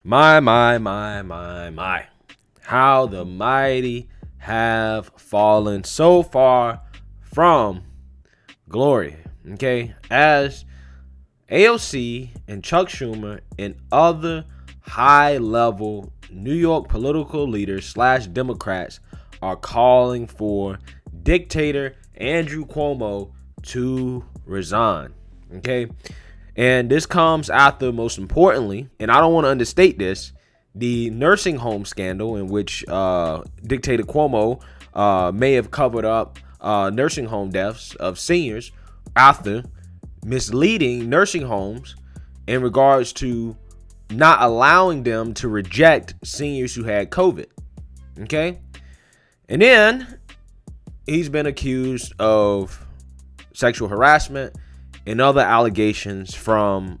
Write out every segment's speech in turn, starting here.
My. How the mighty have fallen so far from glory. Okay. As AOC and Chuck Schumer and other high level New York political leaders / Democrats are calling for dictator Andrew Cuomo to resign. Okay. And this comes after, most importantly, and I don't want to understate this, the nursing home scandal in which Dictator Cuomo may have covered up nursing home deaths of seniors after misleading nursing homes in regards to not allowing them to reject seniors who had COVID. Okay? And then he's been accused of sexual harassment and other allegations from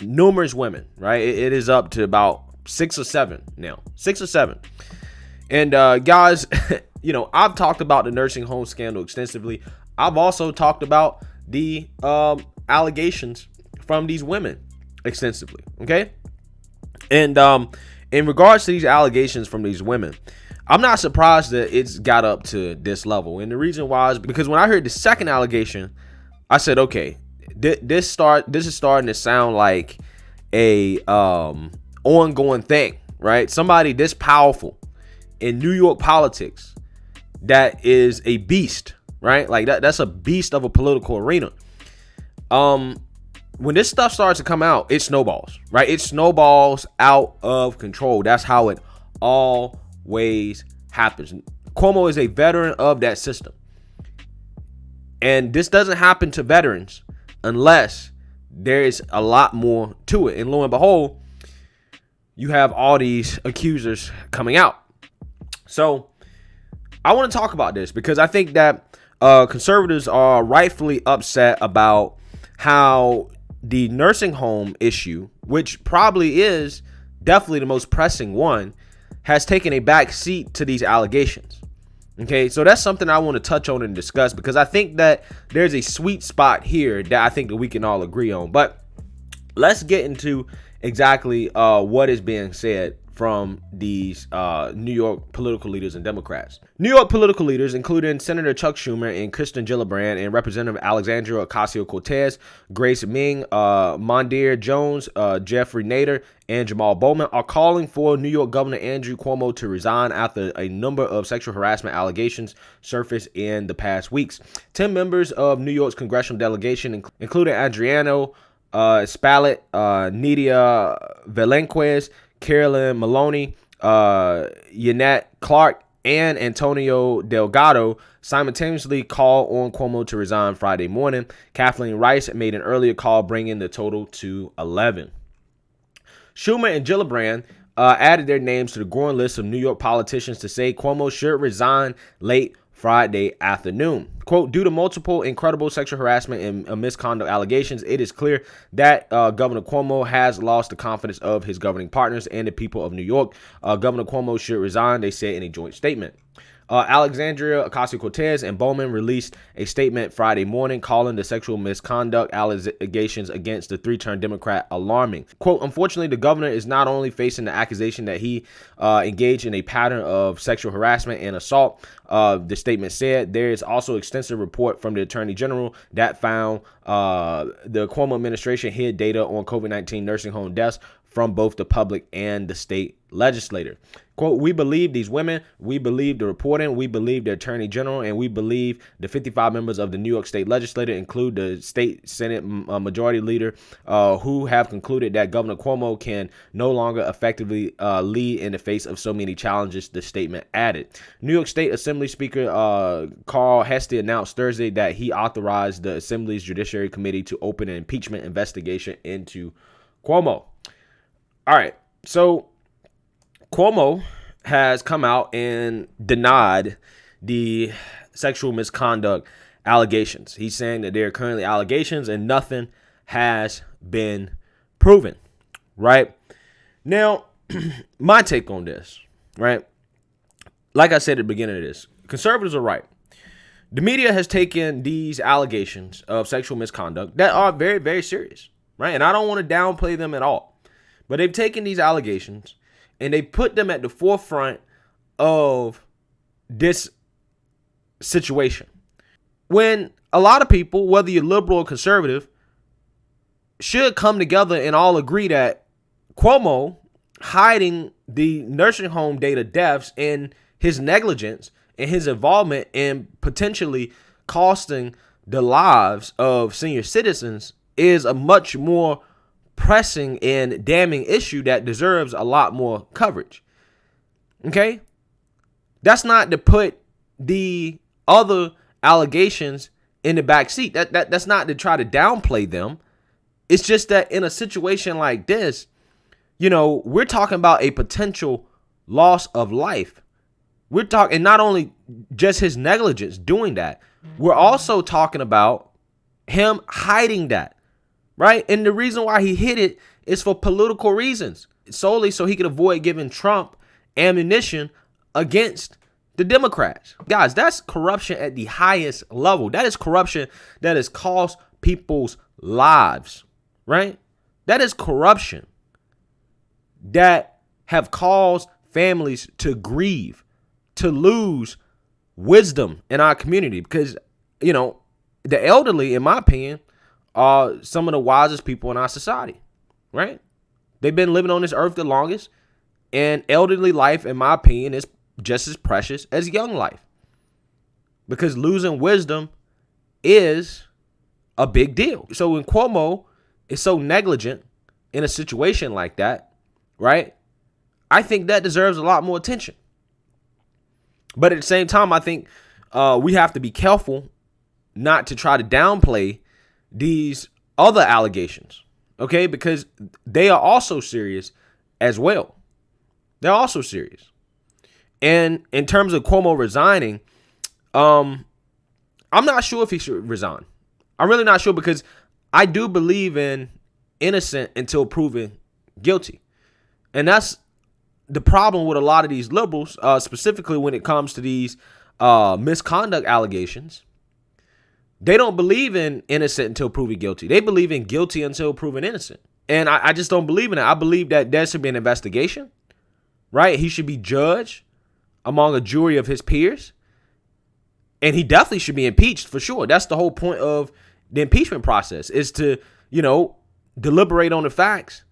numerous women, right? It is up to about 6 or 7 now. 6 or 7. And guys, I've talked about the nursing home scandal extensively. I've also talked about the allegations from these women extensively, okay? And in regards to these allegations from these women, I'm not surprised that it's got up to this level. And the reason why is because when I heard the second allegation, I said, okay, this is starting to sound like a ongoing thing, right? Somebody this powerful in New York politics that is a beast, right? Like that's a beast of a political arena. When this stuff starts to come out, it snowballs, right? It snowballs out of control. That's how it always happens. Cuomo is a veteran of that system. And this doesn't happen to veterans unless there is a lot more to it. And lo and behold, you have all these accusers coming out. So I want to talk about this because I think that conservatives are rightfully upset about how the nursing home issue, which probably is definitely the most pressing one, has taken a back seat to these allegations. Okay, so that's something I want to touch on and discuss because I think that there's a sweet spot here that I think that we can all agree on. But let's get into exactly what is being said from these New York political leaders and Democrats. New York political leaders, including Senator Chuck Schumer and Kirsten Gillibrand and Representative Alexandria Ocasio-Cortez, Grace Meng, Mondaire Jones, Jeffrey Nadler and Jamaal Bowman, are calling for New York Governor Andrew Cuomo to resign after a number of sexual harassment allegations surfaced in the past weeks. 10 members of New York's congressional delegation, including Adriano Spallet, Nidia Velenquez, Carolyn Maloney, Yannette Clark, and Antonio Delgado simultaneously called on Cuomo to resign Friday morning. Kathleen Rice made an earlier call, bringing the total to 11. Schumer and Gillibrand added their names to the growing list of New York politicians to say Cuomo should resign late Friday afternoon. Quote, due to multiple incredible sexual harassment and misconduct allegations, it is clear that Governor Cuomo has lost the confidence of his governing partners and the people of New York. Governor Cuomo should resign, they said in a joint statement. Alexandria Ocasio-Cortez and Bowman released a statement Friday morning calling the sexual misconduct allegations against the 3-term Democrat alarming. Quote, unfortunately, the governor is not only facing the accusation that he engaged in a pattern of sexual harassment and assault, the statement said, there is also extensive report from the Attorney General that found the Cuomo administration hid data on COVID-19 nursing home deaths from both the public and the state legislator. Quote, we believe these women, we believe the reporting, we believe the Attorney General, and we believe the 55 members of the New York State Legislature, include the state Senate Majority Leader, who have concluded that Governor Cuomo can no longer effectively lead in the face of so many challenges, the statement added. New York State Assembly Speaker Carl Hesty announced Thursday that he authorized the Assembly's Judiciary Committee to open an impeachment investigation into Cuomo. All right, so Cuomo has come out and denied the sexual misconduct allegations. He's saying that there are currently allegations and nothing has been proven, right? Now, my take on this, right? Like I said at the beginning of this, conservatives are right. The media has taken these allegations of sexual misconduct that are very, very serious, right? And I don't want to downplay them at all, But they've taken these allegations and they put them at the forefront of this situation. When a lot of people, whether you're liberal or conservative, should come together and all agree that Cuomo hiding the nursing home data deaths and his negligence and his involvement in potentially costing the lives of senior citizens is a much more pressing and damning issue that deserves a lot more coverage. Okay? That's not to put the other allegations in the back seat. That's not to try to downplay them. It's just that in a situation like this, we're talking about a potential loss of life. We're talking not only just his negligence doing that, we're also talking about him hiding that, right? And the reason why he hid it is for political reasons, solely so he could avoid giving Trump ammunition against the Democrats. Guys, that's corruption at the highest level. That is corruption that has cost people's lives, right? That is corruption that have caused families to grieve, to lose wisdom in our community, because, the elderly, in my opinion, are some of the wisest people in our society, right? They've been living on this earth the longest, and elderly life, in my opinion, is just as precious as young life, because losing wisdom is a big deal. So when Cuomo is so negligent in a situation like that, right, I think that deserves a lot more attention. But at the same time, I think we have to be careful not to try to downplay these other allegations, okay? Because they are also serious as well. They're also serious. And in terms of Cuomo resigning, I'm not sure if he should resign. I'm really not sure, because I do believe in innocent until proven guilty. And that's the problem with a lot of these liberals, specifically when it comes to these misconduct allegations. They don't believe in innocent until proven guilty. They believe in guilty until proven innocent. And I just don't believe in it. I believe that there should be an investigation, right? He should be judged among a jury of his peers. And he definitely should be impeached for sure. That's the whole point of the impeachment process, is to, deliberate on the facts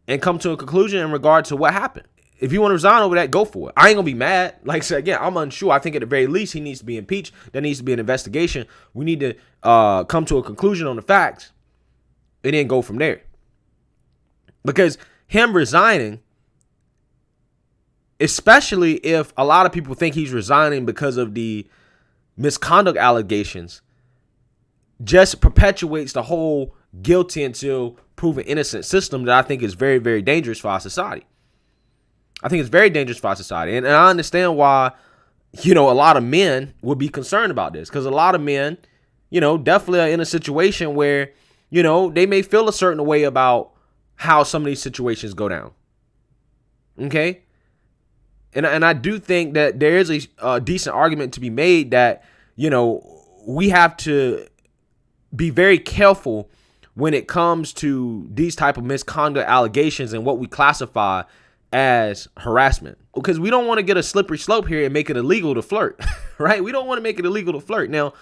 and come to a conclusion in regard to what happened. If you want to resign over that, go for it. I ain't going to be mad. Like I said, again, I'm unsure. I think at the very least, he needs to be impeached. There needs to be an investigation. We need to come to a conclusion on the facts and then go from there. Because him resigning, especially if a lot of people think he's resigning because of the misconduct allegations, just perpetuates the whole guilty until proven innocent system that I think is very, very dangerous for our society. I think it's very dangerous for our society. And I understand why, a lot of men would be concerned about this, because a lot of men, definitely are in a situation where, they may feel a certain way about how some of these situations go down. Okay? And I do think that there is a decent argument to be made that, we have to be very careful when it comes to these type of misconduct allegations and what we classify as harassment, because we don't want to get a slippery slope here and make it illegal to flirt, right? We don't want to make it illegal to flirt. Now,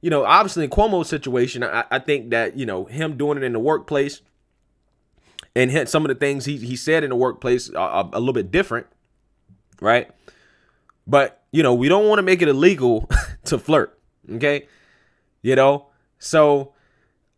obviously in Cuomo's situation, I think that, him doing it in the workplace and some of the things he said in the workplace are a little bit different, right? But, we don't want to make it illegal to flirt, okay? So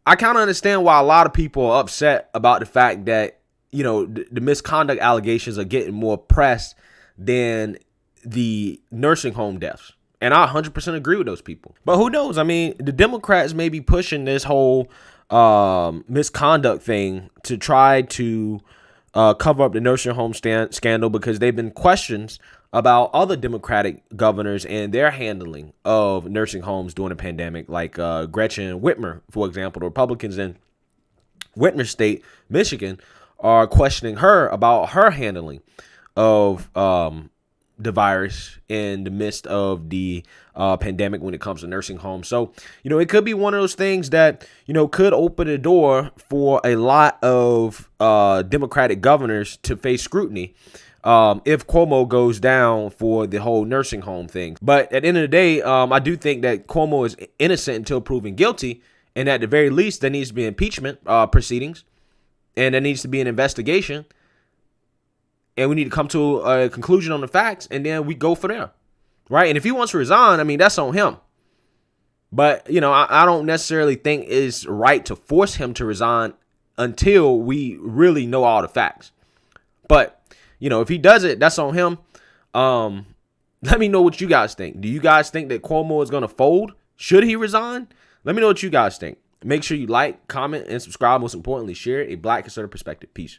I kind of understand why a lot of people are upset about the fact that, the misconduct allegations are getting more press than the nursing home deaths. And I 100% agree with those people. But who knows? I mean, the Democrats may be pushing this whole misconduct thing to try to cover up the nursing home scandal, because they've been questions about other Democratic governors and their handling of nursing homes during the pandemic, like Gretchen Whitmer, for example. The Republicans in Whitmer State, Michigan, are questioning her about her handling of the virus in the midst of the pandemic when it comes to nursing homes. So, it could be one of those things that, could open the door for a lot of Democratic governors to face scrutiny if Cuomo goes down for the whole nursing home thing. But at the end of the day, I do think that Cuomo is innocent until proven guilty. And at the very least, there needs to be impeachment proceedings. And there needs to be an investigation. And we need to come to a conclusion on the facts. And then we go for there. Right? And if he wants to resign, I mean, that's on him. But, I don't necessarily think it's right to force him to resign until we really know all the facts. But, if he does it, that's on him. Let me know what you guys think. Do you guys think that Cuomo is going to fold? Should he resign? Let me know what you guys think. Make sure you like, comment, and subscribe. Most importantly, share a Black conservative perspective. Peace.